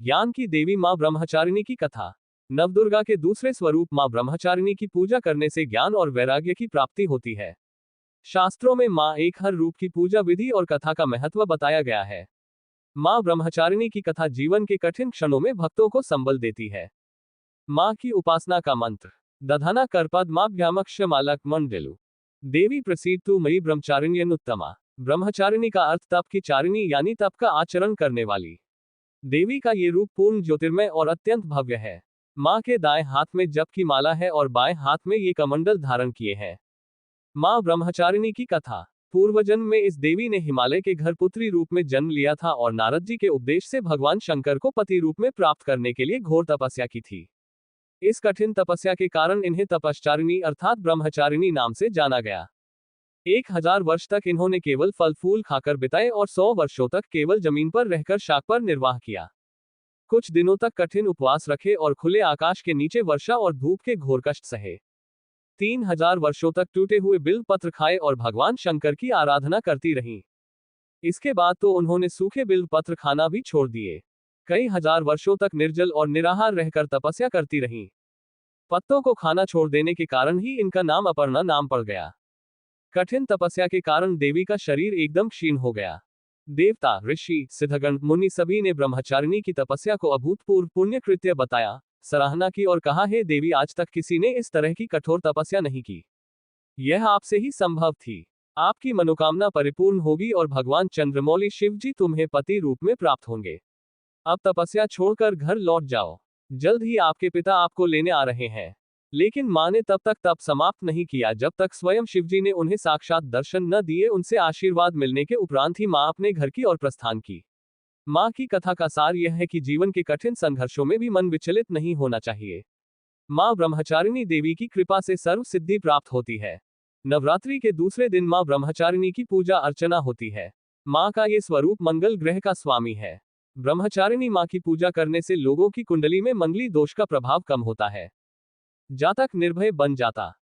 ज्ञान की देवी मां ब्रह्मचारिणी की कथा। नवदुर्गा के दूसरे स्वरूप मां ब्रह्मचारिणी की पूजा करने से ज्ञान और वैराग्य की प्राप्ति होती है। शास्त्रों में मां एक हर रूप की पूजा विधि और कथा का महत्व बताया गया है। मां ब्रह्मचारिणी की कथा जीवन के कठिन क्षणों में भक्तों को संबल देती है। मां की उपासना का मंत्र। दधना करपद्माभ्यामक्ष मालक मंडलु। देवी प्रसीदतु मयि ब्रह्मचारिण्यनुत्तमा। ब्रह्मचारिणी का अर्थ तप की चारिणी यानी तप का आचरण करने वाली। देवी का ये रूप पूर्ण ज्योतिर्मय और अत्यंत भव्य है। मां के दाएं हाथ में जप की माला है और बाएं हाथ में ये कमंडल धारण किए हैं। मां ब्रह्मचारिणी की कथा। पूर्वजन्म में इस देवी ने हिमालय के घर पुत्री रूप में जन्म लिया था और नारद जी के उपदेश से भगवान शंकर को पति रूप में प्राप्त करने के लिए घोर तपस्या की थी। इस कठिन तपस्या के कारण इन्हें तपश्चारिणी अर्थात ब्रह्मचारिणी नाम से जाना गया। 1000 वर्ष तक इन्होंने केवल फल फूल खाकर बिताए और 100 वर्षों तक केवल जमीन पर रहकर शाक पर निर्वाह किया। कुछ दिनों तक कठिन उपवास रखे और खुले आकाश के नीचे वर्षा और धूप के घोर कष्ट सहे। 3000 वर्षों तक टूटे हुए बिल्व पत्र खाए और भगवान शंकर की आराधना करती रहीं। इसके बाद तो उन्होंने सूखे बिल्व पत्र खाना भी छोड़ दिए। कई हजार वर्षों तक निर्जल और निराहार रहकर तपस्या करती रहीं। पत्तों को खाना छोड़ देने के कारण ही इनका नाम अपर्णा नाम पड़ गया। कठिन तपस्या के कारण देवी का शरीर एकदम क्षीण हो गया। देवता, ऋषि, सिद्धगण, मुनि सभी ने ब्रह्मचारिणी की तपस्या को अभूतपूर्व पुण्य कृत्य बताया, सराहना की और कहा, हे देवी, आज तक किसी ने इस तरह की कठोर तपस्या नहीं की। यह आपसे ही संभव थी। आपकी मनोकामना परिपूर्ण होगी और भगवान चंद्रमौली शिव जी तुम्हें पति रूप में प्राप्त होंगे। अब तपस्या छोड़कर घर लौट जाओ। जल्द ही आपके पिता आपको लेने आ रहे हैं। लेकिन मां ने तब तक तप समाप्त नहीं किया जब तक स्वयं शिवजी ने उन्हें साक्षात दर्शन न दिए। उनसे आशीर्वाद मिलने के उपरांत ही मां अपने घर की ओर प्रस्थान की। मां की कथा का सार यह है कि जीवन के कठिन संघर्षों में भी मन विचलित नहीं होना चाहिए। मां ब्रह्मचारिणी देवी की कृपा से सर्व सिद्धि प्राप्त होती है। नवरात्रि के दूसरे दिन मां ब्रह्मचारिणी की पूजा अर्चना होती है। मां का ये स्वरूप मंगल ग्रह का स्वामी है। ब्रह्मचारिणी मां की पूजा करने से लोगों की कुंडली में मंगली दोष का प्रभाव कम होता है। जातक निर्भय बन जाता।